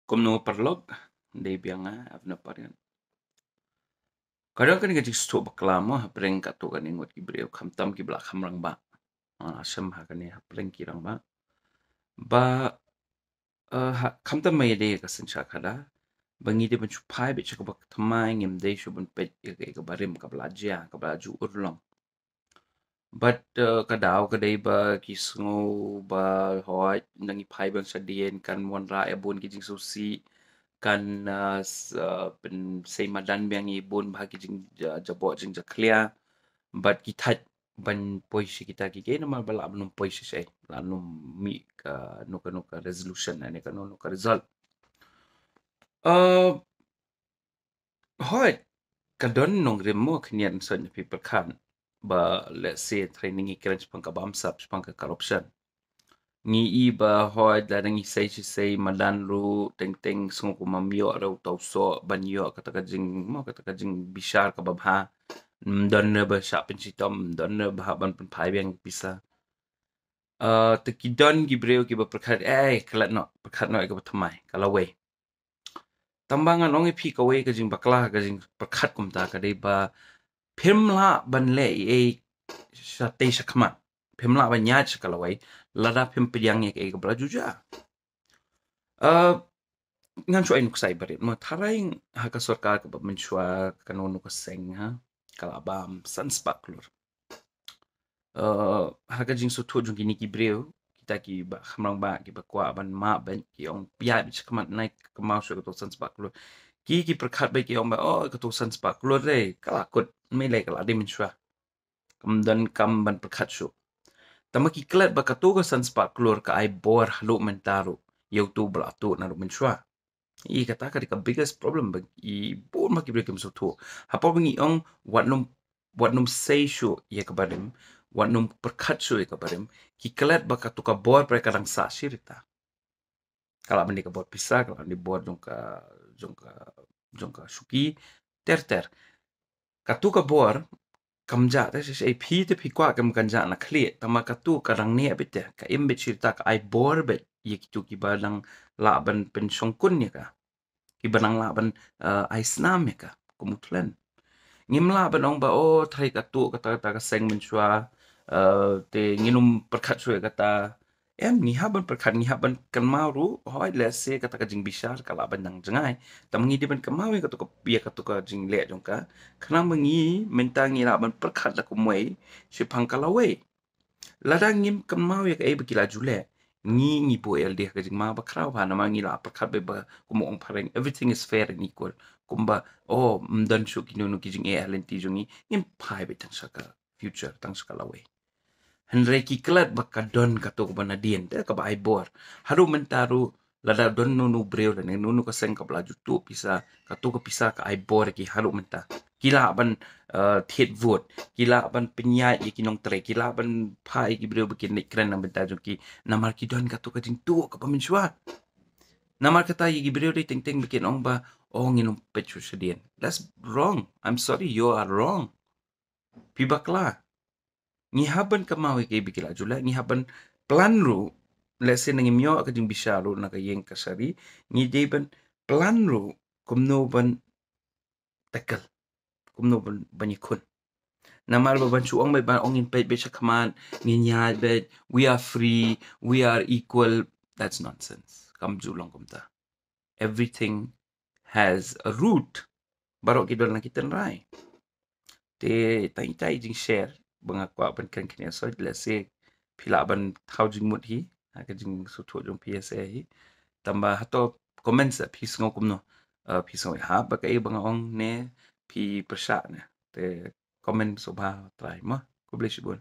Como perlog de bianga avna parian. Kadang kan gaji sto baklama hapreng kato kan ingot gibreu kamtam ki blak hamrang ba. Asam ha kan ya hapreng kirang ba. Ba kamtam mai de ka sencha kada. Bangi de bencu pai be chak bak thamai ngim de shu bun pet ke barim ka blajia ka blaju urlong. But kadau kadai ba kisngo ba hoi nangi pai bang sadien kan mon ra ebon ki jing susi kanเป็นเซมาดันเบียงอีบนภาคจึงจะบอกจึงจะเคลียร์บัดกิทัดบันปอยสิกิตากิเกนมาบลาบนุมปอยสิใช่ลานุมมีกนุก resolution อันนี้ก็นุก result เอ่อฮอยกระดอนนงเรมโมขเนียนส่วนพิประคันบะ let's say training อีกเรื่องปังกับบามซับปังกับ corruption ni iba hoi darang isay madan ru teng sung kumamyo raw tawso banyo kata jing bishar kababha don na ba siya pensitom don na ba ban penpai yang bisa tekidon gibreo kiba perkat klet no iba thamai kalaway tambangan ong ipi kaway ka jing bakla ka jing perkat kumta kadai ba phimla ban le sa te sakmat phimla ban nyat sakalaway lada phim pidyang yak ay kabla juja ngan so ay nuksay barit mo taraing haka sarkar ka ba Mynshuwa kanono ka seng ha kalabam sanspaklur haka jing so to jung kini kibreo kita ki ba hamrang ba ki ba kwa ban ma ban ki ong pia bi chakamat naik kamau so ka to sanspaklur ki perkat ba ki ong ba ka to sanspaklur re kalakut me le kala de Mynshuwa kamdan kam ban perkat so tama ki klet ba katuga sanspaklur ka ay bor halu mentaro yau tu belatu na Mynshuwa I kata ka the biggest problem bag I bon makibrekem so to hapo bangi ong wat num say shu ye kabarim wat num perkat shu ye kabarim ki klet ba katuka bor pre kadang sa shirita kala bani ka bor pisa kala ni bor jongka shuki ter katuka bor kamja ta se phi te phi kwa kam kanja na khli tama katu kadang ne bite ka imbe shirita ka ai bor bet ye kitu ki balang la ban pen shongkun ni ka ki banang la ban ai snam ya ka kumutlen ngim la ban ong ba thai katu kata ka seng Mynshuwa te nginum perkat shwe kata ni haban perkat ni haban kan maru hoi let's say kata ka jing bishar kala ban nang jangai tamangi di ban kamau katu ka pia katu ka jing le jongka kana mangi mentangi la ban perkat la kumwei shipang kalawe ladang ngim kamau ya ka bakila jule ngi bo el dia ka jing ma ba kraw ba na mangi la perkat be ba kumo ong pareng everything is fair and equal kumba mdan shu kinunu ki jing lenti jungi ngim pai be tang saka future tang saka lawe Hynrei ki klet bakadon kato ko banadien te ka ba ai bor haru mentaru lada don nunu breu dan nunu ka seng ka blaju tu pisa kato ka pisa ka ai bor ki haru menta kila ban thiet vote kila ban penyai ki nong tre kila ban pai ki breu bikin nek kren na menta ki namar ki don kato ka jing tu ka Mynshuwa namar kata ki breu de teng bikin ong ba nginum pechu sedien that's wrong I'm sorry you are wrong pibakla ngihaban kamau kay bikila jula ngihaban plan ru let's say nangimyo ka jing bisharu na kayeng kasari ngi deban plan ru kumno ban takal kumno ban banyikun namar ba banchu ong ba ong in pet becha kaman nginya bet we are free we are equal that's nonsense kam julong kumta everything has a root barok kidol na kitan rai te tai jing share banga kwa ban kan kini so let's say pila ban thau jing mut hi ka jing so tho jong PSA hi tamba hato comments pi sngo kumno pi sngo ha ba ka banga ong ne pi persha ne te comment so ba try ma ko bless you